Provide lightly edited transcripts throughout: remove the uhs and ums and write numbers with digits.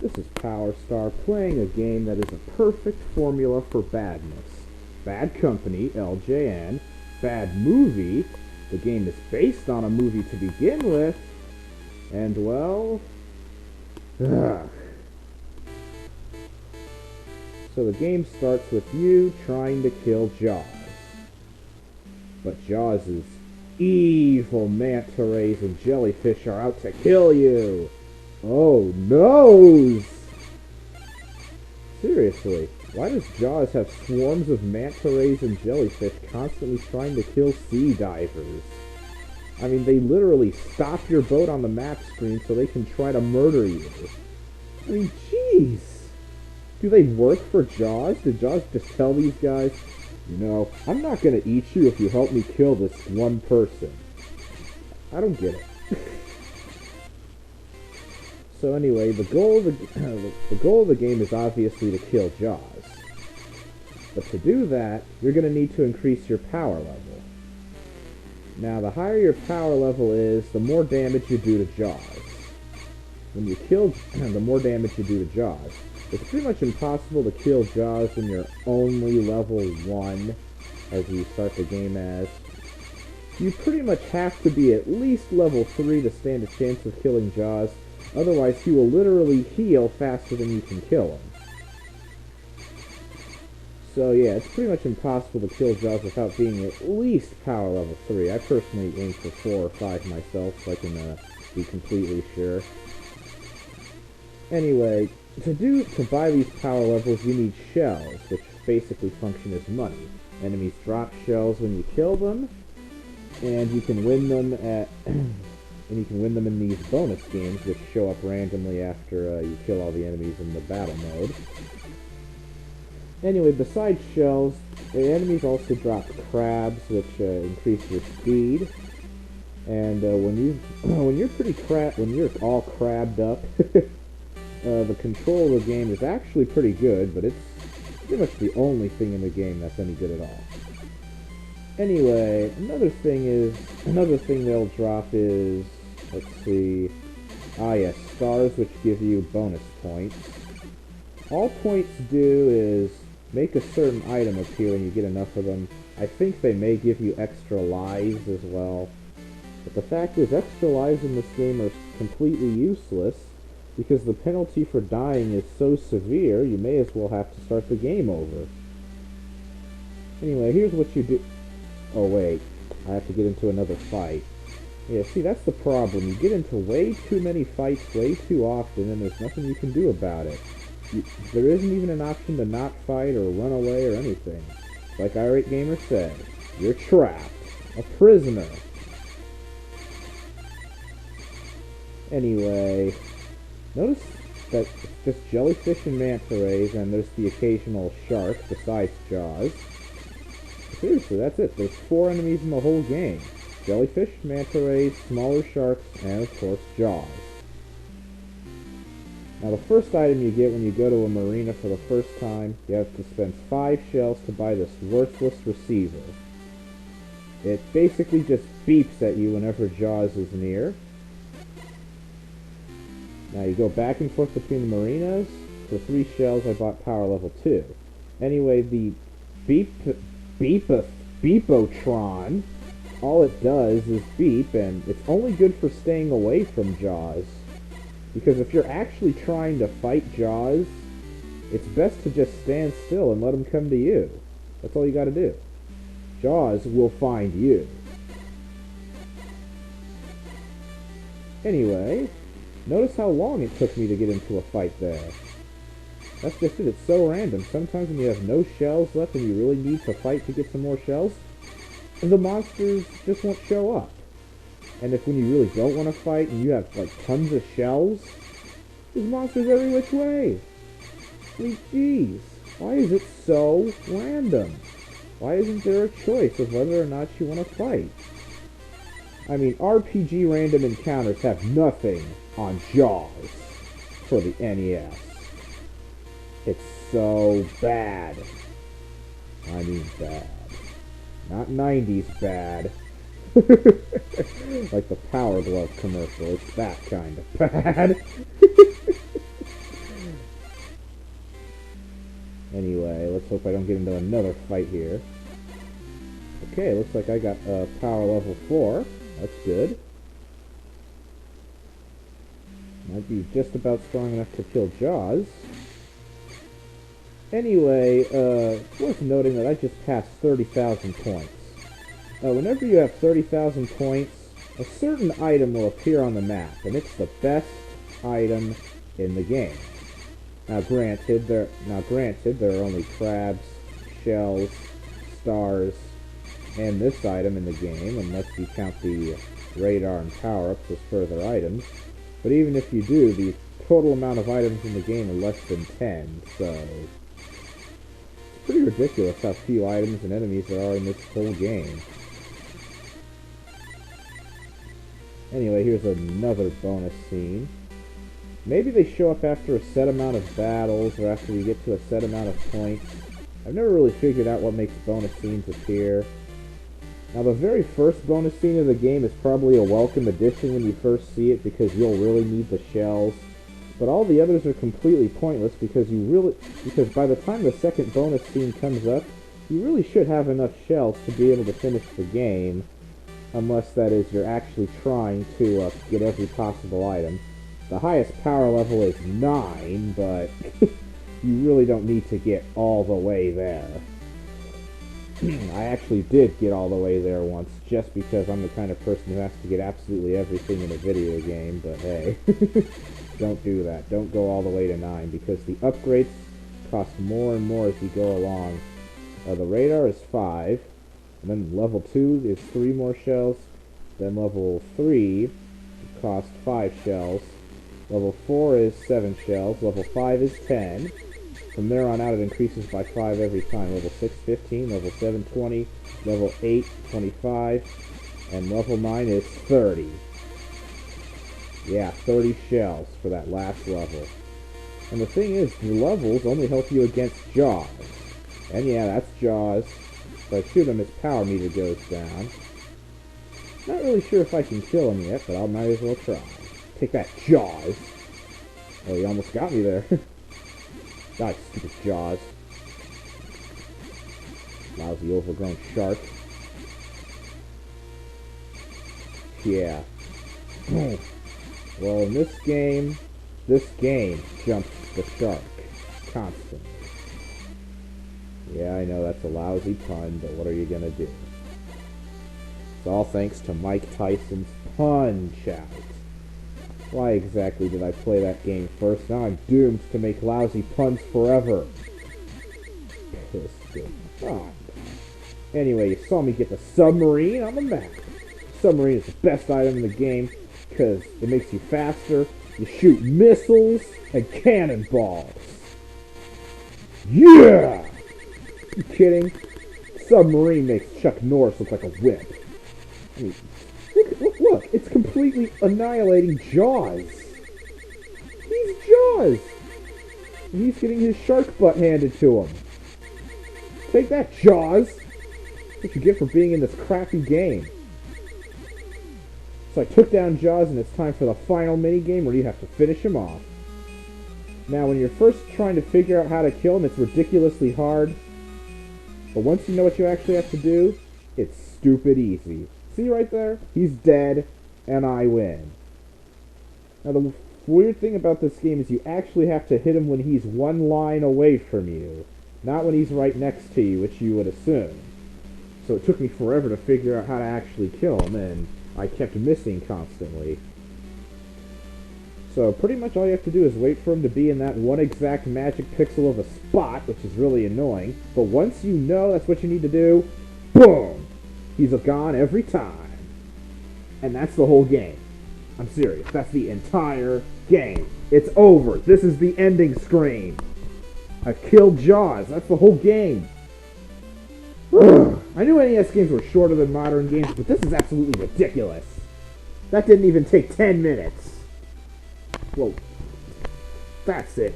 This is Power Star playing a game that is a perfect formula for badness. Bad company, LJN. Bad movie. The game is based on a movie to begin with. And, well... ugh. So the game starts with you trying to kill Jaws. But Jaws' evil manta rays and jellyfish are out to kill you. Oh, no! Seriously, why does Jaws have swarms of manta rays and jellyfish constantly trying to kill sea divers? I mean, they literally stop your boat on the map screen so they can try to murder you. I mean, jeez! Do they work for Jaws? Did Jaws just tell these guys, you know, I'm not gonna eat you if you help me kill this one person? I don't get it. So anyway, the goal of the game is obviously to kill Jaws. But to do that, you're going to need to increase your power level. Now, the higher your power level is, the more damage you do to Jaws. When you kill, the more damage you do to Jaws. It's pretty much impossible to kill Jaws when you're only level 1, as you start the game as. You pretty much have to be at least level 3 to stand a chance of killing Jaws. Otherwise, he will literally heal faster than you can kill him. So yeah, it's pretty much impossible to kill Jaws without being at least power level 3. I personally aim for 4 or 5 myself, so I can be completely sure. Anyway, to buy these power levels, you need shells, which basically function as money. Enemies drop shells when you kill them, and you can win them at... and you can win them in these bonus games, which show up randomly after you kill all the enemies in the battle mode. Anyway, besides shells, the enemies also drop crabs, which increase your speed. And when you're all crabbed up, the control of the game is actually pretty good, but it's pretty much the only thing in the game that's any good at all. Anyway, another thing they'll drop is, let's see, yes, stars, which give you bonus points. All points do is make a certain item appear when you get enough of them. I think they may give you extra lives as well. But the fact is, extra lives in this game are completely useless, because the penalty for dying is so severe, you may as well have to start the game over. Anyway, here's what you do. Oh wait, I have to get into another fight. Yeah, see, that's the problem. You get into way too many fights way too often, and there's nothing you can do about it. There isn't even an option to not fight or run away or anything. Like Irate Gamer said, you're trapped. A prisoner. Anyway, notice that it's just jellyfish and manta rays, and there's the occasional shark besides Jaws. Seriously, that's it. There's 4 enemies in the whole game. Jellyfish, manta rays, smaller sharks, and of course, Jaws. Now the first item you get when you go to a marina for the first time, you have to spend 5 shells to buy this worthless receiver. It basically just beeps at you whenever Jaws is near. Now you go back and forth between the marinas. For 3 shells I bought power level 2. Anyway, the Beepotron, all it does is beep, and it's only good for staying away from Jaws. Because if you're actually trying to fight Jaws, it's best to just stand still and let him come to you. That's all you gotta do. Jaws will find you. Anyway, notice how long it took me to get into a fight there. That's just it, it's so random. Sometimes when you have no shells left and you really need to fight to get some more shells, the monsters just won't show up. And if when you really don't want to fight and you have like tons of shells, there's monsters every which way. I mean, jeez, why is it so random? Why isn't there a choice of whether or not you want to fight? I mean, RPG random encounters have nothing on Jaws for the NES. It's so bad. I mean bad. Not 90s bad. Like the Power Glove commercial. It's that kind of bad. Anyway, let's hope I don't get into another fight here. Okay, looks like I got power level 4. That's good. Might be just about strong enough to kill Jaws. Anyway, it's worth noting that I just passed 30,000 points. Whenever you have 30,000 points, a certain item will appear on the map, and it's the best item in the game. Now granted, there are only crabs, shells, stars, and this item in the game, unless you count the radar and power-ups as further items. But even if you do, the total amount of items in the game are less than 10, so it's pretty ridiculous how few items and enemies there are in this whole game. Anyway, here's another bonus scene. Maybe they show up after a set amount of battles, or after you get to a set amount of points. I've never really figured out what makes bonus scenes appear. Now, the very first bonus scene of the game is probably a welcome addition when you first see it, because you'll really need the shells. But all the others are completely pointless, because by the time the second bonus scene comes up, you really should have enough shells to be able to finish the game. Unless, that is, you're actually trying to get every possible item. The highest power level is 9, but you really don't need to get all the way there. I actually did get all the way there once, just because I'm the kind of person who has to get absolutely everything in a video game, but hey, don't do that. Don't go all the way to 9, because the upgrades cost more and more as you go along. The radar is 5, and then level 2 is 3 more shells, then level 3 costs 5 shells, level 4 is 7 shells, level 5 is 10, from there on out it increases by 5 every time, level 6, 15, level 7, 20, level 8, 25, and level 9 is 30. Yeah, 30 shells for that last level. And the thing is, the levels only help you against Jaws. And yeah, that's Jaws. If I shoot him, his power meter goes down. Not really sure if I can kill him yet, but I might as well try. Take that, Jaws! Oh, he almost got me there. God, stupid Jaws. Lousy overgrown shark. Yeah. Well, in this game jumps the shark. Constantly. Yeah, I know that's a lousy pun, but what are you gonna do? It's all thanks to Mike Tyson's Punch-Out! Why exactly did I play that game first? Now I'm doomed to make lousy puns forever. Pissed God. Anyway, you saw me get the submarine on the map. Submarine is the best item in the game because it makes you faster. You shoot missiles and cannonballs. Yeah! You kidding? Submarine makes Chuck Norris look like a whip. I mean, look, it's completely annihilating Jaws. He's Jaws. And he's getting his shark butt handed to him. Take that, Jaws. What you get for being in this crappy game. So I took down Jaws, and it's time for the final minigame where you have to finish him off. Now, when you're first trying to figure out how to kill him, it's ridiculously hard. But once you know what you actually have to do, it's stupid easy. See right there? He's dead, and I win. Now, the weird thing about this game is you actually have to hit him when he's one line away from you, not when he's right next to you, which you would assume. So it took me forever to figure out how to actually kill him, and I kept missing constantly. So pretty much all you have to do is wait for him to be in that one exact magic pixel of a spot, which is really annoying. But once you know that's what you need to do, boom! He's gone every time. And that's the whole game. I'm serious. That's the entire game. It's over. This is the ending screen. I've killed Jaws. That's the whole game. I knew NES games were shorter than modern games, but this is absolutely ridiculous. That didn't even take 10 minutes. Well, that's it.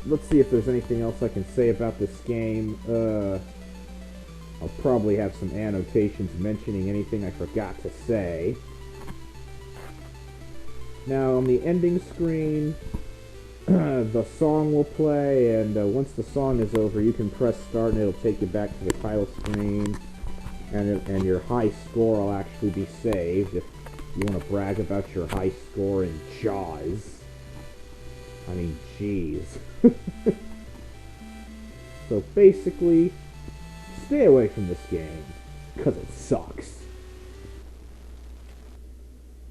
Let's see if there's anything else I can say about this game. I'll probably have some annotations mentioning anything I forgot to say. Now, on the ending screen, the song will play, and once the song is over, you can press start, and it'll take you back to the title screen, and your high score will actually be saved if you want to brag about your high score in Jaws. I mean, jeez. So basically, stay away from this game, because it sucks.